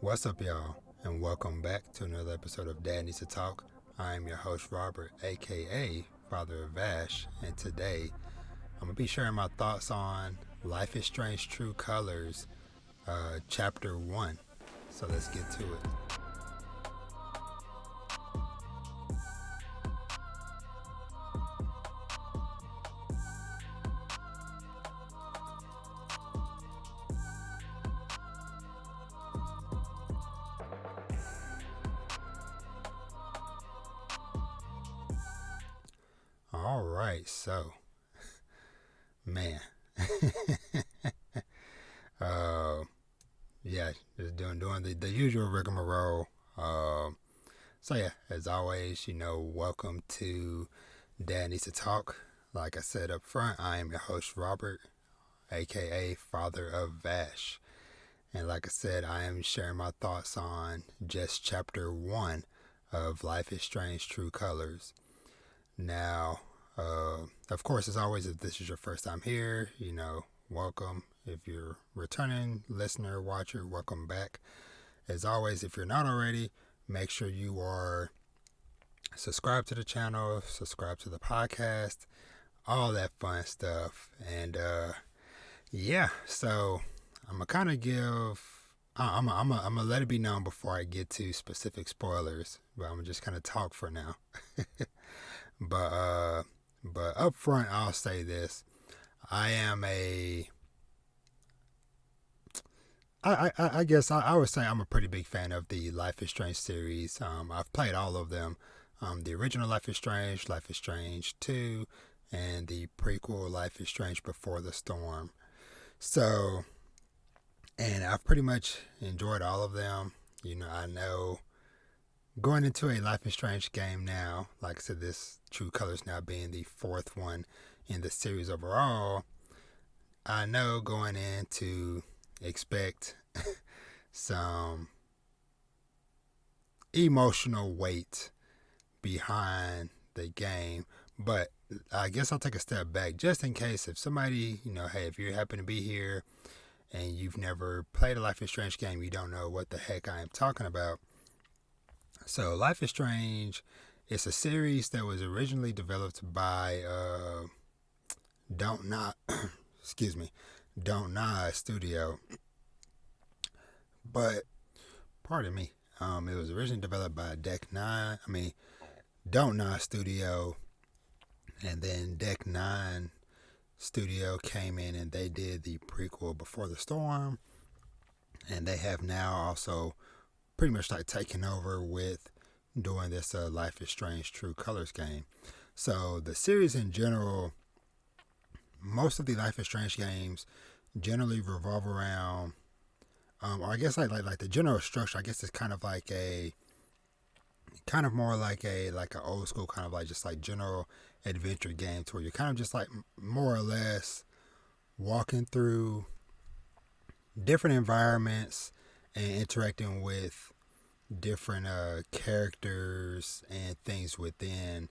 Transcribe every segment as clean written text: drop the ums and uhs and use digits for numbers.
What's up, y'all, and welcome back to another episode of Dad Needs to Talk. I am your host, Robert, aka Father of Vash, and today I'm gonna be sharing my thoughts on Life is Strange True Colors, Chapter 1. So let's get to it. All right, so, man. uh, yeah, just doing the usual rigmarole. So yeah, as always, welcome to Dad Needs to Talk. Like I said up front, I am your host, Robert, aka Father of Vash. And like I said, I am sharing my thoughts on just chapter 1 of Life is Strange True Colors. Now, of course, as always, if this is your first time here, welcome. If you're returning listener, watcher, welcome back. As always, if you're not already, make sure you are subscribed to the channel, subscribe to the podcast, all that fun stuff. And yeah, so I'm gonna kind of give. I'm gonna let it be known before I get to specific spoilers, but I'm gonna just kind of talk for now. but up front, I'll say this: I am a. I guess I would say I'm a pretty big fan of the Life is Strange series. I've played all of them. The original Life is Strange 2, and the prequel Life is Strange Before the Storm. So, and I've pretty much enjoyed all of them. I know going into a Life is Strange game now, like I said, this True Colors now being the fourth one in the series overall, I know going in to expect some emotional weight behind the game. But I guess I'll take a step back just in case if somebody, hey, if you happen to be here and you've never played a Life is Strange game, you don't know what the heck I am talking about. So Life is Strange is a series that was originally developed by Don't Nod, excuse me, Don't Nod Studio. But pardon me, it was originally developed by Don't Nod Studio, and then Deck Nine Studio came in and they did the prequel Before the Storm, and they have now also pretty much like taken over with doing this Life is Strange True Colors game. So the series in general, most of the Life is Strange games generally revolve around, or I guess like the general structure. I guess it's kind of like more like an old school kind of like just like general adventure game, to where you're kind of just like more or less walking through different environments and interacting with different characters and things within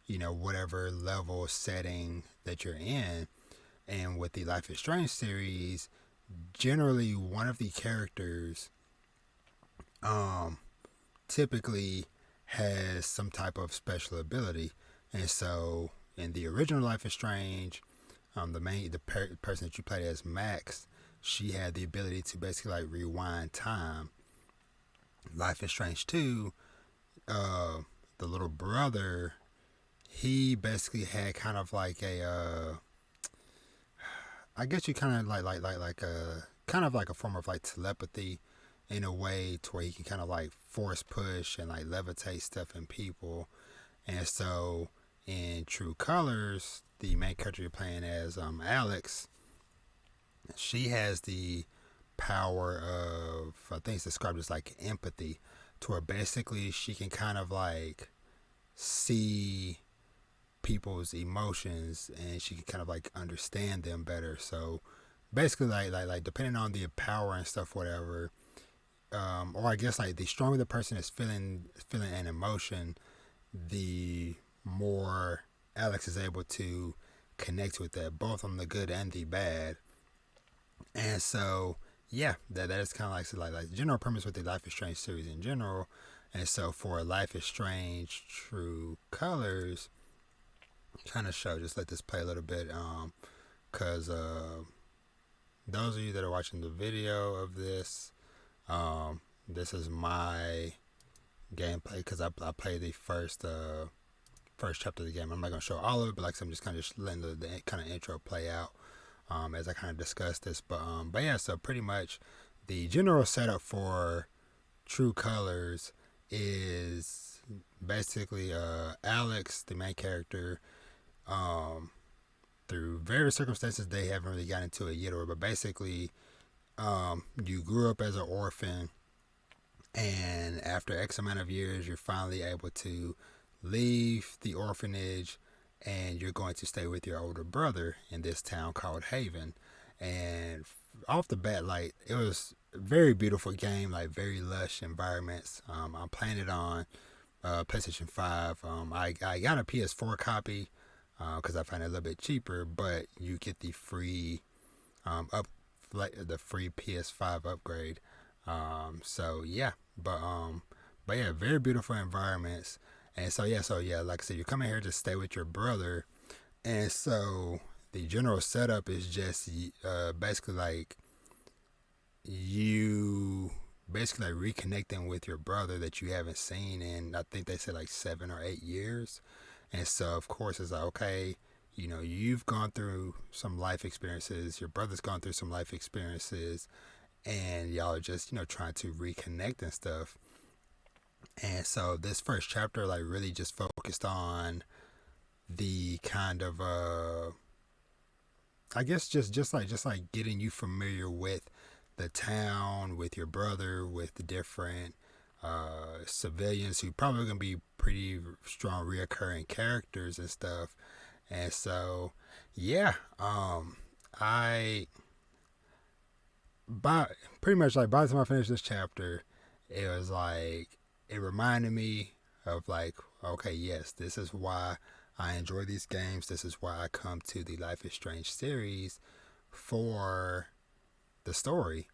whatever level setting that you're in. And with the Life is Strange series, generally one of the characters typically has some type of special ability. And so in the original Life is Strange, person that you played as, Max, she had the ability to basically like rewind time. Life is Strange 2, the little brother, he basically had kind of like a I guess you kind of like a kind of like a form of like telepathy in a way, to where he can kind of like force push and like levitate stuff in people. And so in True Colors, the main character you're playing as, Alex, she has the power of, I think it's described as like empathy, to where basically she can kind of like see people's emotions and she can kind of like understand them better. So basically like depending on the power and stuff, whatever, or I guess like the stronger the person is feeling an emotion, the more Alex is able to connect with that, both on the good and the bad. And so yeah, that is kind of like the general premise with the Life is Strange series in general. And so for Life is Strange True Colors, kind of show, just let this play a little bit, cause those of you that are watching the video of this, this is my gameplay because I played the first chapter of the game. I'm not gonna show all of it, but like I'm just kind of letting the kind of intro play out as I kind of discuss this. But yeah, so pretty much the general setup for True Colors is basically Alex, the main character, through various circumstances they haven't really gotten into it yet, but basically you grew up as an orphan, and after X amount of years you're finally able to leave the orphanage, and you're going to stay with your older brother in this town called Haven. And off the bat, like, it was a very beautiful game, like very lush environments. I'm playing it on PlayStation 5. I got a PS4 copy because I find it a little bit cheaper, but you get the free the free PS5 upgrade. So yeah, but yeah, very beautiful environments. And so yeah, like I said, you're coming here to stay with your brother, and so the general setup is just basically like you basically like reconnecting with your brother that you haven't seen in, I think they said like 7 or 8 years. And so of course it's like, okay, you know, you've gone through some life experiences, your brother's gone through some life experiences, and y'all are just, you know, trying to reconnect and stuff. And so this first chapter like really just focused on the kind of I guess just like getting you familiar with the town, with your brother, with the different civilians who probably gonna be pretty strong reoccurring characters and stuff. And so yeah, I by pretty much like by the time I finished this chapter, it was like it reminded me of like, okay, yes, this is why I enjoy these games. This is why I come to the Life is Strange series for the story.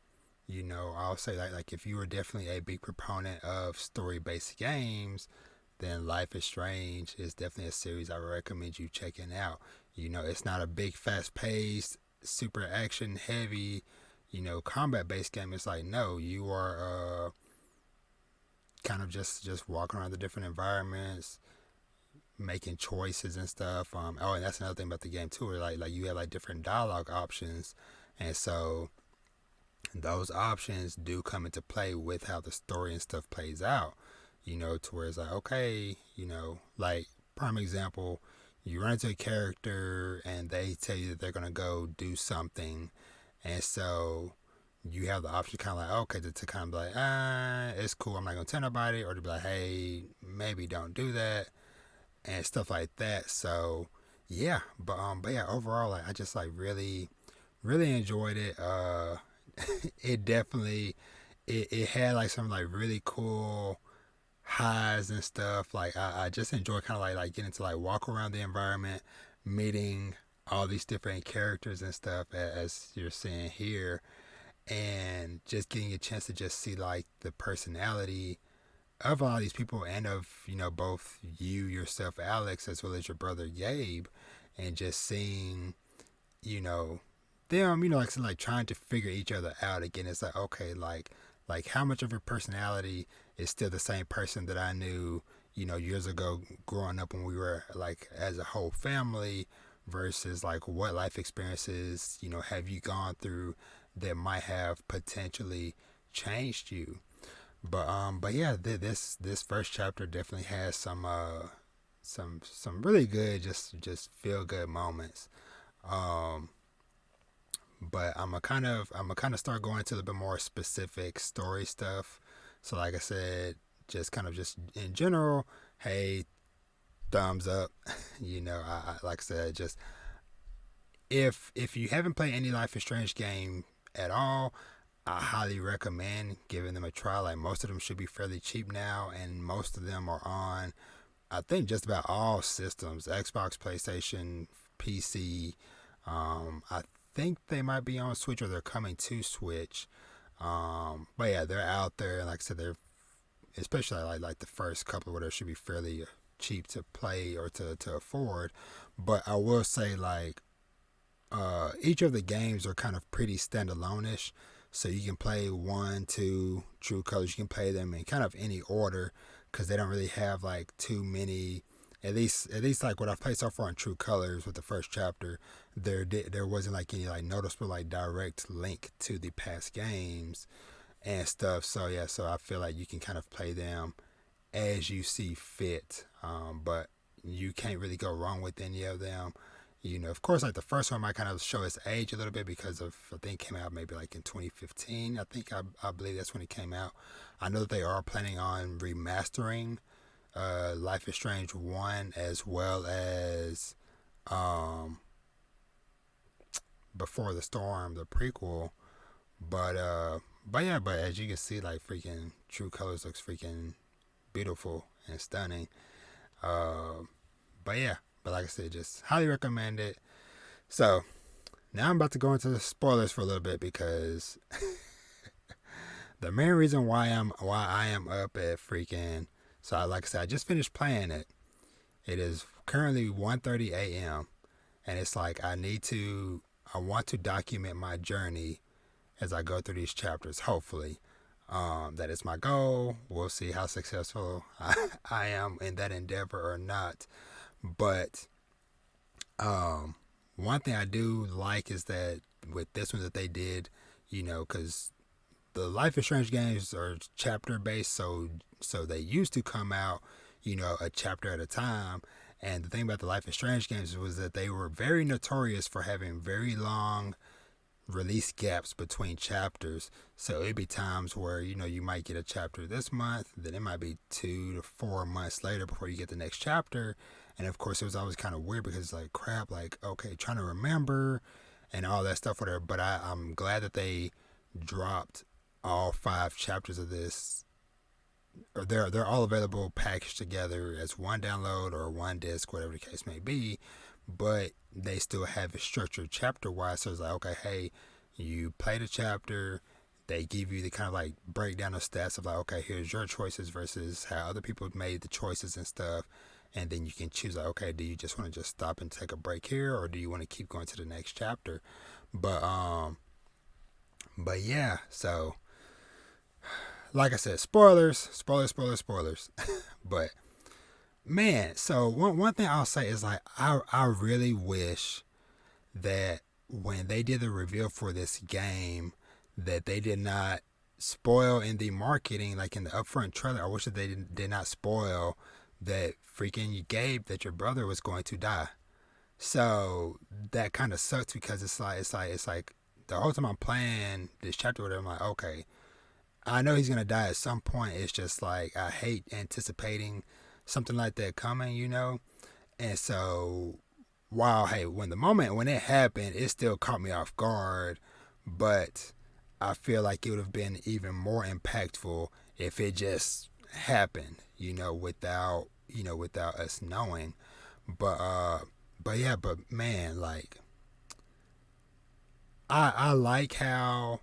You know, I'll say like if you are definitely a big proponent of story based games, then Life is Strange is definitely a series I recommend you checking out. You know, it's not a big, fast paced, super action heavy, you know, combat based game. It's like, no, you are kind of just walking around the different environments, making choices and stuff. Oh, and that's another thing about the game too. Like you have like different dialogue options, and so those options do come into play with how the story and stuff plays out. You know, to where it's like, okay, you know, like prime example, you run into a character and they tell you that they're gonna go do something, and so you have the option kind of like, okay, to kind of be like, it's cool, I'm not gonna tell nobody, or to be like, hey, maybe don't do that, and stuff like that. So yeah, but yeah, overall, like I just like really enjoyed it. It definitely it had like some like really cool highs and stuff. Like I just enjoy kind of like getting to like walk around the environment, meeting all these different characters and stuff as you're seeing here, and just getting a chance to just see like the personality of all these people, and of, you know, both you yourself, Alex, as well as your brother Gabe, and just seeing, you know, them, you know, like trying to figure each other out again. It's like, okay, like how much of your personality is still the same person that I knew, you know, years ago growing up when we were like as a whole family, versus like what life experiences, you know, have you gone through that might have potentially changed you. But yeah, this first chapter definitely has some really good just feel good moments. Um, but I'm gonna start going to a little bit more specific story stuff. So like I said, just kind of just in general, hey, thumbs up. You know, I like I said, just if you haven't played any Life is Strange game at all, I highly recommend giving them a try. Like most of them should be fairly cheap now, and most of them are on, I think, just about all systems: Xbox, PlayStation, PC. I think they might be on Switch or they're coming to Switch. But yeah, they're out there, and like I said, they're especially like the first couple where they should be fairly cheap to play or to afford. But I will say like each of the games are kind of pretty standalone-ish. So you can play 1, 2 True Colors. You can play them in kind of any order because they don't really have like too many. At least like what I've played so far in True Colors with the first chapter, there wasn't like any like noticeable like direct link to the past games and stuff. So yeah, so I feel like you can kind of play them as you see fit. But you can't really go wrong with any of them. Of course, like the first one might kind of show its age a little bit because of, I think it came out maybe like in 2015. I believe that's when it came out. I know that they are planning on remastering Life is Strange 1 as well as Before the Storm, the prequel. But yeah, but as you can see, like freaking True Colors looks freaking beautiful and stunning. But yeah, but like I said, just highly recommend it. So now I'm about to go into the spoilers for a little bit because the main reason why I am up at freaking, so like I said, I just finished playing it. It is currently 1:30 a.m. and it's like I want to document my journey as I go through these chapters. Hopefully, that is my goal. We'll see how successful I am in that endeavor or not. But one thing I do like is that with this one that they did, because the Life is Strange games are chapter based, so they used to come out, a chapter at a time. And the thing about the Life is Strange games was that they were very notorious for having very long release gaps between chapters. So it'd be times where you might get a chapter this month, then it might be 2 to 4 months later before you get the next chapter. And of course it was always kind of weird because it's like crap, like okay, trying to remember and all that stuff whatever. But I'm glad that they dropped all 5 chapters of this, or they're all available packaged together as one download or one disc, whatever the case may be. But they still have it structured chapter wise. So it's like, okay, hey, you play the chapter, they give you the kind of like breakdown of stats of like, okay, here's your choices versus how other people made the choices and stuff. And then you can choose like, okay, do you just want to just stop and take a break here, or do you want to keep going to the next chapter? But yeah, so like I said, spoilers. But man, so one thing I'll say is like I really wish that when they did the reveal for this game that they did not spoil in the marketing, like in the upfront trailer. I wish that they did not spoil that freaking Gabe, that your brother was going to die. So that kind of sucks because it's like the whole time I'm playing this chapter with him, I'm like, okay, I know he's gonna die at some point. It's just like I hate anticipating something like that coming, And so, wow, hey, when it happened, it still caught me off guard. But I feel like it would have been even more impactful if it just happened, without us knowing. But yeah, but man, like I like how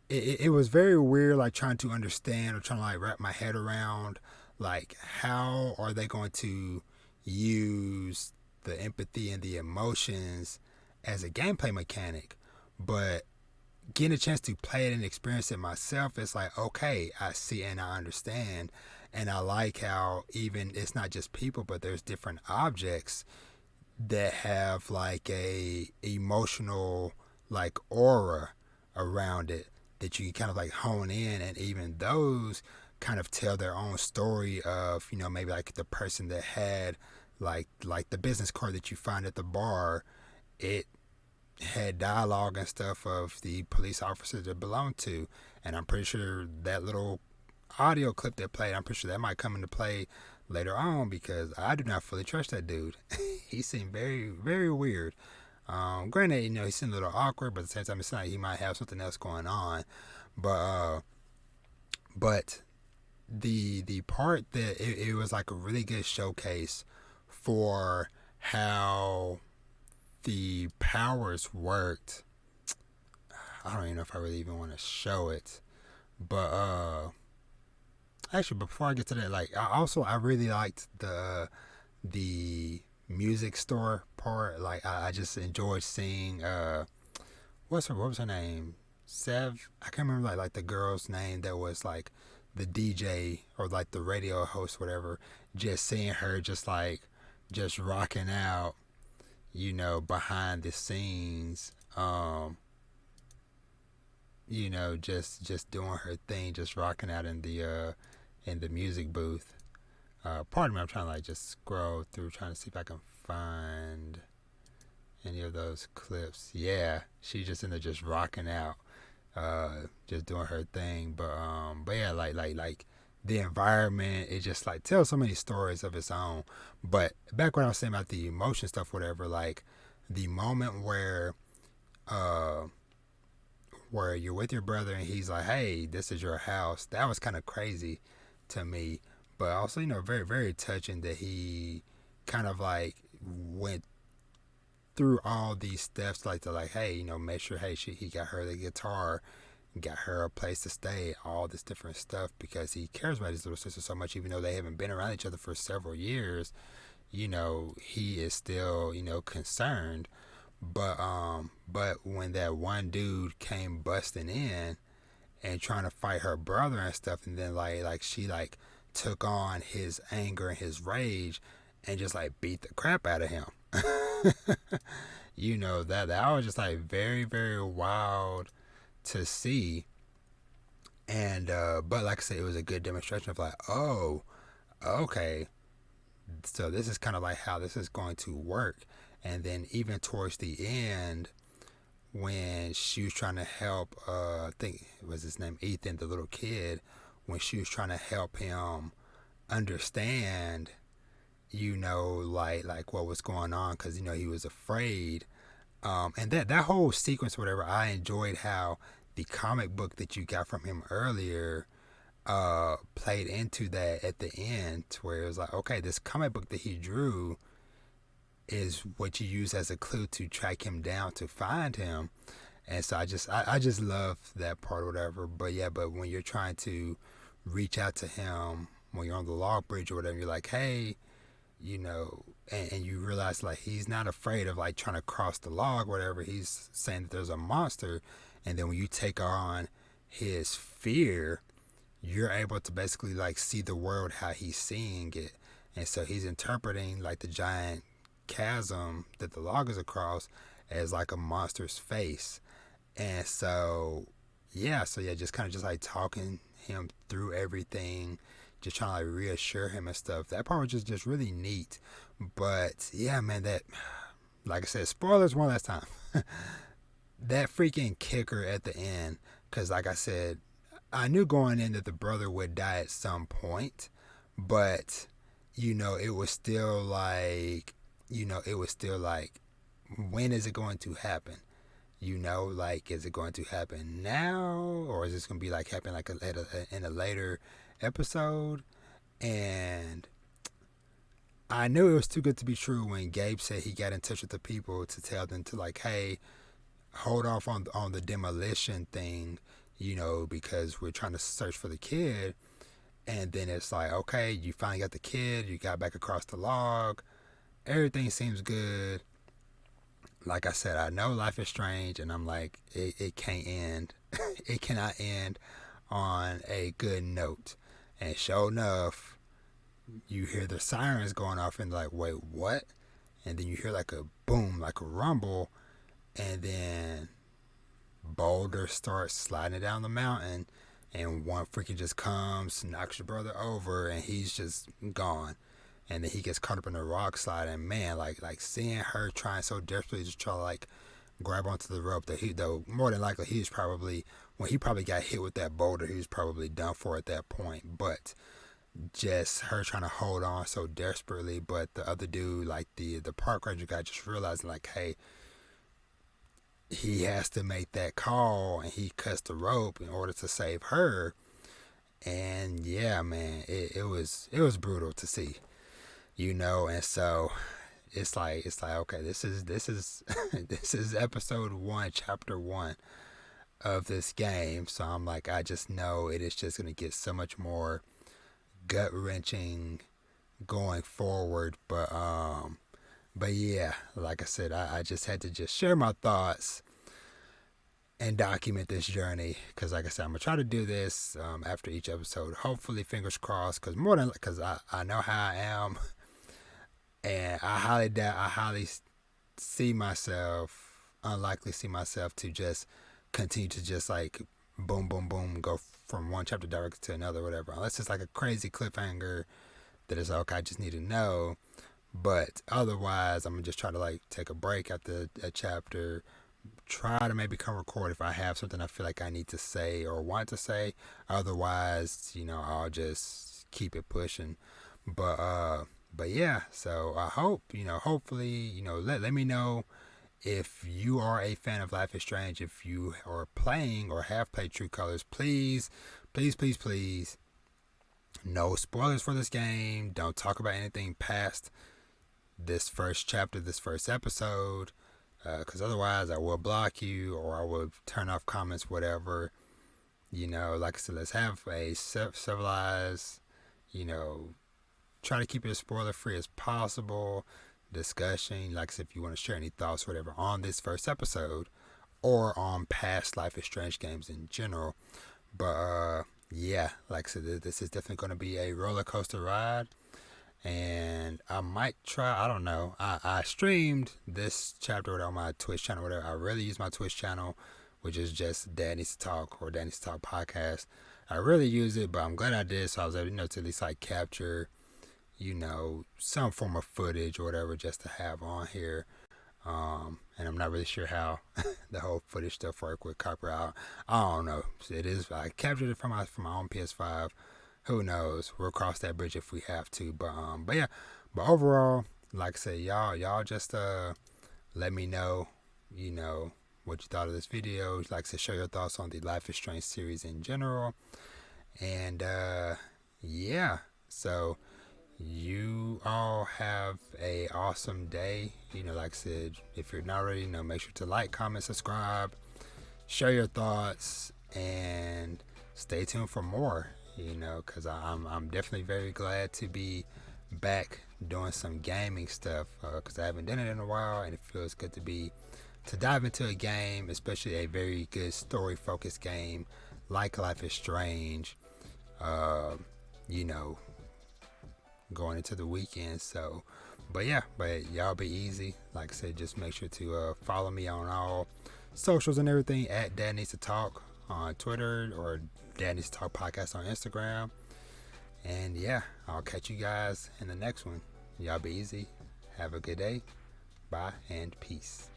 it was very weird, like trying to understand or trying to like wrap my head around like how are they going to use the empathy and the emotions as a gameplay mechanic. But getting a chance to play it and experience it myself, it's like, okay, I see and I understand. And I like how even it's not just people, but there's different objects that have like a emotional like aura around it that you can kind of like hone in, and even those kind of tell their own story of maybe like the person that had like the business card that you find at the bar, it had dialogue and stuff of the police officers that belonged to. And I'm pretty sure that little audio clip that played, I'm pretty sure that might come into play later on because I do not fully trust that dude. He seemed very, very weird. Granted, he seemed a little awkward, but at the same time, it seemed like he might have something else going on. But the part that it was like a really good showcase for how the powers worked. I don't even know if I really even want to show it, but actually, before I get to that, like I really liked the music store part. Like I just enjoyed seeing what was her name? Sev. I can't remember like the girl's name that was like the DJ or like the radio host, whatever. Just seeing her just rocking out, behind the scenes. Just doing her thing, just rocking out in the music booth. Pardon me, I'm trying to like just scroll through, trying to see if I can find any of those clips. Yeah, she's just in there just rocking out, just doing her thing. But yeah, like the environment, it just like tells so many stories of its own. But back when I was saying about the emotion stuff, whatever, like the moment where you're with your brother and he's like, "Hey, this is your house." That was kind of crazy to me, but also very very touching that he kind of like went through all these steps like to like, hey, make sure, hey, he got her the guitar, got her a place to stay, all this different stuff because he cares about his little sister so much, even though they haven't been around each other for several years. He is still concerned. But when that one dude came busting in and trying to fight her brother and stuff, and then like she like took on his anger and his rage and just like beat the crap out of him. That was just like very very wild to see. And but like I said, it was a good demonstration of like, oh, okay, so this is kind of like how this is going to work. And then even towards the end, when she was trying to help, I think it was his name Ethan, the little kid, when she was trying to help him understand, like what was going on, because he was afraid. And that whole sequence, whatever, I enjoyed how the comic book that you got from him earlier played into that at the end, where it was like, okay, this comic book that he drew is what you use as a clue to track him down to find him. And so I just love that part or whatever. But yeah, but when you're trying to reach out to him when you're on the log bridge or whatever, you're like, hey, and you realize like he's not afraid of like trying to cross the log or whatever. He's saying that there's a monster. And then when you take on his fear, you're able to basically like see the world how he's seeing it. And so he's interpreting like the giant chasm that the log is across as like a monster's face. And so yeah, just kind of just like talking him through everything, just trying to like reassure him and stuff. That part was just really neat. But yeah, man, that, like I said, spoilers one last time. That freaking kicker at the end, because like I said, I knew going in that the brother would die at some point, but it was still like, when is it going to happen? Like, is it going to happen now, or is this going to be like happen like in a later episode? And I knew it was too good to be true when Gabe said he got in touch with the people to tell them to like, hey, hold off on the demolition thing, because we're trying to search for the kid. And then it's like, okay, you finally got the kid, you got back across the log, everything seems good. Like I said, I know life is strange, and I'm like, it can't end. It cannot end on a good note. And sure enough, you hear the sirens going off, and like, wait, what? And then you hear like a boom, like a rumble, and then boulders start sliding down the mountain, and one freaking just comes, knocks your brother over, and he's just gone. And then he gets caught up in a rock slide, and man, like seeing her trying so desperately to try to like grab onto the rope, that though more than likely he was probably, when he probably got hit with that boulder, he was probably done for at that point. But just her trying to hold on so desperately, but the other dude, like the park ranger guy, just realizing like, hey, he has to make that call, and he cuts the rope in order to save her. And yeah, man, it was brutal to see, and so it's like okay, this is this is episode 1, chapter 1 of this game. So I'm like, I just know it is just gonna get so much more gut wrenching going forward. But yeah, like I said, I just had to just share my thoughts and document this journey, because like I said, I'm gonna try to do this after each episode, hopefully, fingers crossed, because I know how I am, and I highly see myself, unlikely see myself to just continue to just like boom boom boom go from one chapter directly to another, whatever, unless it's like a crazy cliffhanger that is okay, I just need to know. But otherwise, I'm gonna just try to like take a break after a chapter, try to maybe come record if I have something I feel like I need to say or want to say. Otherwise, I'll just keep it pushing. But yeah, so I hope, hopefully, let me know if you are a fan of Life is Strange, if you are playing or have played True Colors. Please, please, please, please, no spoilers for this game. Don't talk about anything past this first chapter, this first episode, because otherwise I will block you or I will turn off comments, whatever. Like I said, let's have a civilized, try to keep it as spoiler free as possible discussion. Like I said, if you want to share any thoughts, whatever, on this first episode or on past Life is Strange games in general. But yeah, like I said, this is definitely going to be a roller coaster ride. And I might try, I don't know. I streamed this chapter on my Twitch channel, whatever. I really use my Twitch channel, which is just Dad Needs to Talk or Dad Needs to Talk podcast. I really use it, but I'm glad I did, so I was able, to at least like capture, some form of footage or whatever just to have on here. And I'm not really sure how the whole footage stuff work with copyright. I don't know. It is, I captured it from my own PS5. Who knows? We'll cross that bridge if we have to. But yeah. But overall, like I said, y'all just let me know, what you thought of this video. Like I said, share your thoughts on the Life is Strange series in general. And yeah. So you all have a awesome day. Like I said, if you're not already, make sure to like, comment, subscribe, share your thoughts, and stay tuned for more. Because I'm definitely very glad to be back doing some gaming stuff, because I haven't done it in a while, and it feels good to dive into a game, especially a very good story focused game like Life is Strange. Going into the weekend. So, but y'all be easy. Like I said, just make sure to follow me on all socials and everything at Dad Needs to Talk on Twitter or Dad Needs to Talk podcast on Instagram. And yeah, I'll catch you guys in the next one. Y'all be easy. Have a good day. Bye and peace.